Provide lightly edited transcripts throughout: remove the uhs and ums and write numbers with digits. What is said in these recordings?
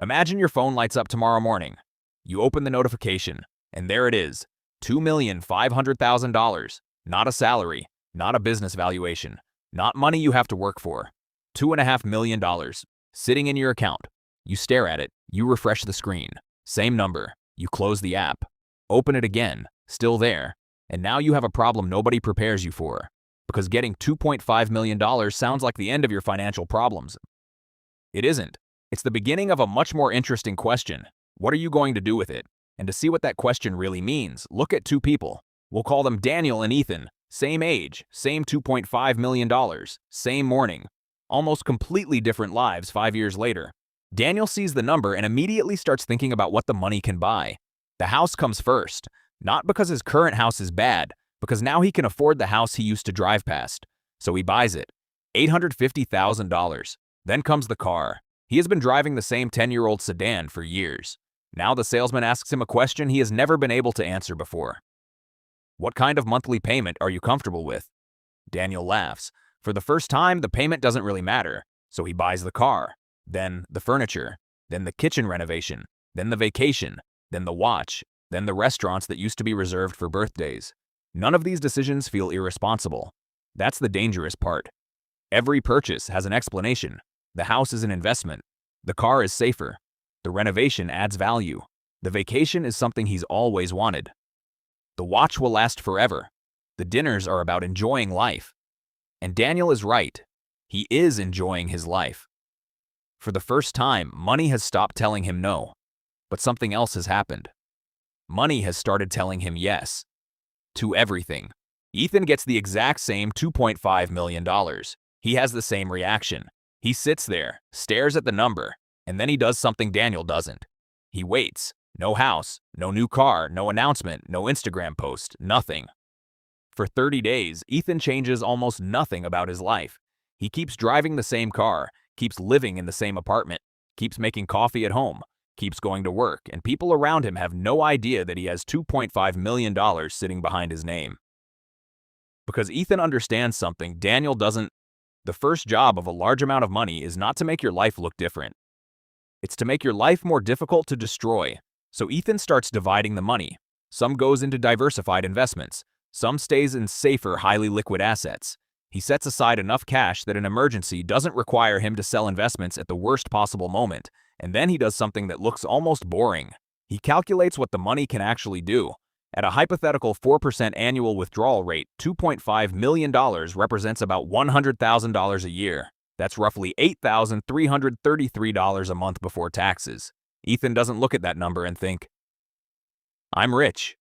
Imagine your phone lights up tomorrow morning. You open the notification, and there it is, $2,500,000. Not a salary, not a business valuation, not money you have to work for. $2.5 million, sitting in your account. You stare at it, you refresh the screen. Same number, you close the app. Open it again, still there. And now you have a problem nobody prepares you for. Because getting $2.5 million sounds like the end of your financial problems. It isn't. It's the beginning of a much more interesting question. What are you going to do with it? And to see what that question really means, look at two people. We'll call them Daniel and Ethan. Same age, same $2.5 million, same morning. Almost completely different lives 5 years later. Daniel sees the number and immediately starts thinking about what the money can buy. The house comes first, not because his current house is bad, because now he can afford the house he used to drive past. So he buys it. $850,000. Then comes the car. He has been driving the same 10-year-old sedan for years. Now the salesman asks him a question he has never been able to answer before. What kind of monthly payment are you comfortable with? Daniel laughs. For the first time, the payment doesn't really matter. So he buys the car, then the furniture, then the kitchen renovation, then the vacation, then the watch, then the restaurants that used to be reserved for birthdays. None of these decisions feel irresponsible. That's the dangerous part. Every purchase has an explanation. The house is an investment. The car is safer. The renovation adds value. The vacation is something he's always wanted. The watch will last forever. The dinners are about enjoying life. And Daniel is right. He is enjoying his life. For the first time, money has stopped telling him no. But something else has happened. Money has started telling him yes. To everything. Ethan gets the exact same $2.5 million. He has the same reaction. He sits there, stares at the number, and then he does something Daniel doesn't. He waits. No house, no new car, no announcement, no Instagram post, nothing. For 30 days, Ethan changes almost nothing about his life. He keeps driving the same car, keeps living in the same apartment, keeps making coffee at home, keeps going to work, and people around him have no idea that he has $2.5 million sitting behind his name. Because Ethan understands something Daniel doesn't. The first job of a large amount of money is not to make your life look different. It's to make your life more difficult to destroy. So Ethan starts dividing the money. Some goes into diversified investments. Some stays in safer, highly liquid assets. He sets aside enough cash that an emergency doesn't require him to sell investments at the worst possible moment. And then he does something that looks almost boring. He calculates what the money can actually do. At a hypothetical 4% annual withdrawal rate, $2.5 million represents about $100,000 a year. That's roughly $8,333 a month before taxes. Ethan doesn't look at that number and think, I'm rich.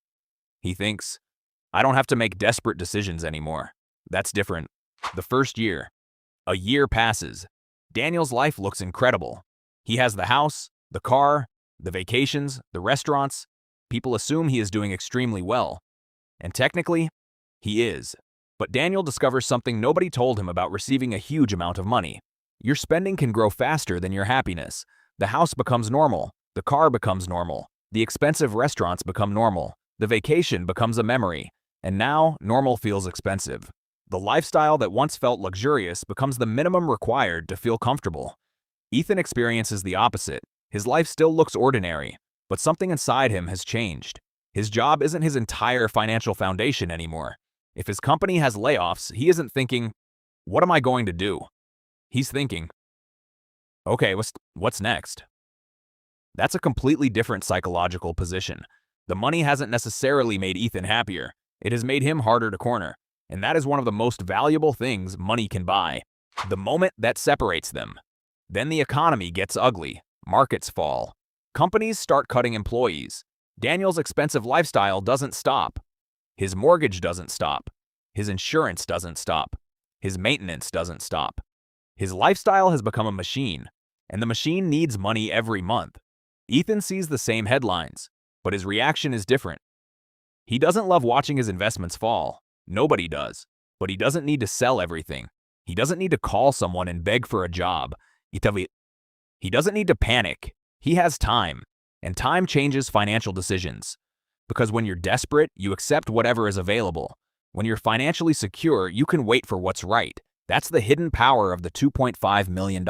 He thinks, I don't have to make desperate decisions anymore. That's different. The first year. A year passes. Daniel's life looks incredible. He has the house, the car, the vacations, the restaurants. People assume he is doing extremely well. And technically, he is. But Daniel discovers something nobody told him about receiving a huge amount of money. Your spending can grow faster than your happiness. The house becomes normal. The car becomes normal. The expensive restaurants become normal. The vacation becomes a memory. And now, normal feels expensive. The lifestyle that once felt luxurious becomes the minimum required to feel comfortable. Ethan experiences the opposite. His life still looks ordinary, but something inside him has changed. His job isn't his entire financial foundation anymore. If his company has layoffs, he isn't thinking, what am I going to do? He's thinking, okay, what's next? That's a completely different psychological position. The money hasn't necessarily made Ethan happier. It has made him harder to corner. And that is one of the most valuable things money can buy. The moment that separates them. Then the economy gets ugly. Markets fall. Companies start cutting employees. Daniel's expensive lifestyle doesn't stop. His mortgage doesn't stop. His insurance doesn't stop. His maintenance doesn't stop. His lifestyle has become a machine, and the machine needs money every month. Ethan sees the same headlines, but his reaction is different. He doesn't love watching his investments fall. Nobody does. But he doesn't need to sell everything. He doesn't need to call someone and beg for a job. He doesn't need to panic. He has time, and time changes financial decisions. Because when you're desperate, you accept whatever is available. When you're financially secure, you can wait for what's right. That's the hidden power of the $2.5 million.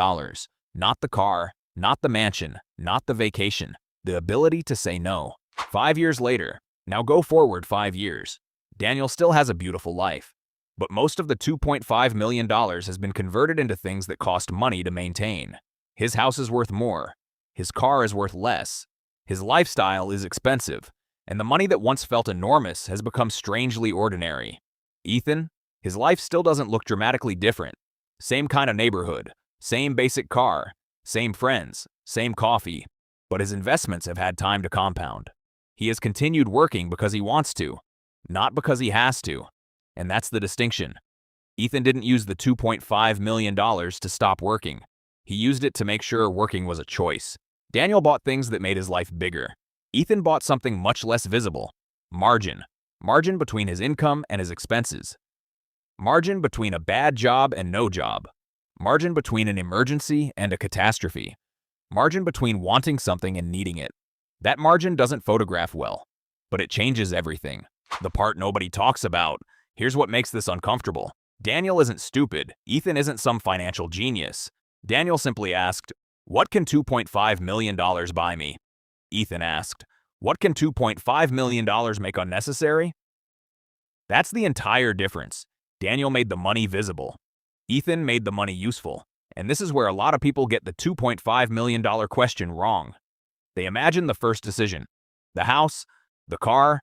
Not the car, Not the mansion, not the vacation, the ability to say no. 5 years later, now go forward 5 years. Daniel still has a beautiful life. But most of the $2.5 million has been converted into things that cost money to maintain. His house is worth more. His car is worth less. His lifestyle is expensive. And the money that once felt enormous has become strangely ordinary. Ethan, his life still doesn't look dramatically different. Same kind of neighborhood, same basic car, same friends, same coffee. But his investments have had time to compound. He has continued working because he wants to, not because he has to. And that's the distinction. Ethan didn't use the $2.5 million to stop working. He used it to make sure working was a choice. Daniel bought things that made his life bigger. Ethan bought something much less visible. Margin. Margin between his income and his expenses. Margin between a bad job and no job. Margin between an emergency and a catastrophe. Margin between wanting something and needing it. That margin doesn't photograph well, but it changes everything. The part nobody talks about. Here's what makes this uncomfortable. Daniel isn't stupid. Ethan isn't some financial genius. Daniel simply asked, "What can $2.5 million buy me?" Ethan asked, "What can $2.5 million make unnecessary?" That's the entire difference. Daniel made the money visible. Ethan made the money useful. And this is where a lot of people get the $2.5 million question wrong. They imagine the first decision. The house, the car,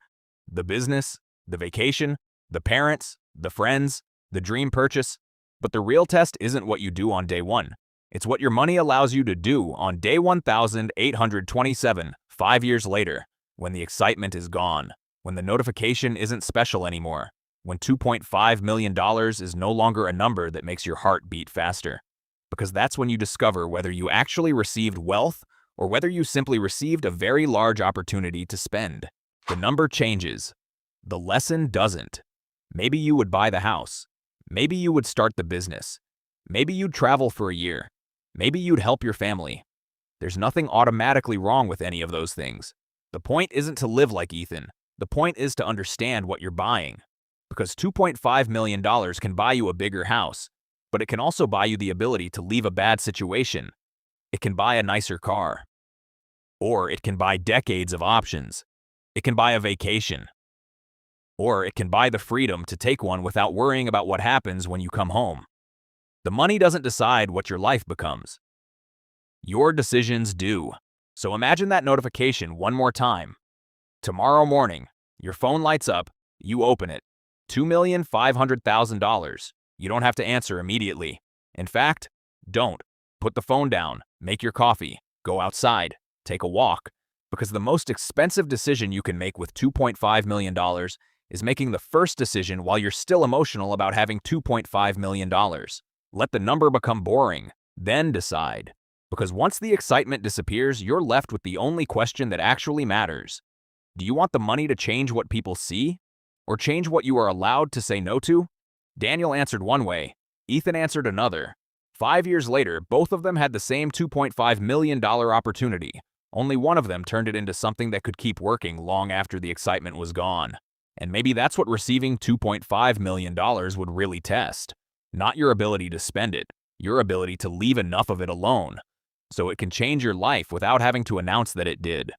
the business, the vacation, the parents, the friends, the dream purchase. But the real test isn't what you do on day one. It's what your money allows you to do on day 1827, 5 years later, when the excitement is gone, when the notification isn't special anymore, when $2.5 million is no longer a number that makes your heart beat faster. Because that's when you discover whether you actually received wealth or whether you simply received a very large opportunity to spend. The number changes. The lesson doesn't. Maybe you would buy the house. Maybe you would start the business. Maybe you'd travel for a year. Maybe you'd help your family. There's nothing automatically wrong with any of those things. The point isn't to live like Ethan. The point is to understand what you're buying. Because $2.5 million can buy you a bigger house, but it can also buy you the ability to leave a bad situation. It can buy a nicer car. Or it can buy decades of options. It can buy a vacation. Or it can buy the freedom to take one without worrying about what happens when you come home. The money doesn't decide what your life becomes. Your decisions do. So imagine that notification one more time. Tomorrow morning, your phone lights up, you open it. $2,500,000. You don't have to answer immediately. In fact, don't. Put the phone down, make your coffee, go outside, take a walk. Because the most expensive decision you can make with $2.5 million is making the first decision while you're still emotional about having $2.5 million. Let the number become boring, then decide. Because once the excitement disappears, you're left with the only question that actually matters. Do you want the money to change what people see? Or change what you are allowed to say no to? Daniel answered one way, Ethan answered another. 5 years later, both of them had the same $2.5 million opportunity. Only one of them turned it into something that could keep working long after the excitement was gone. And maybe that's what receiving $2.5 million would really test. Not your ability to spend it, your ability to leave enough of it alone, so it can change your life without having to announce that it did.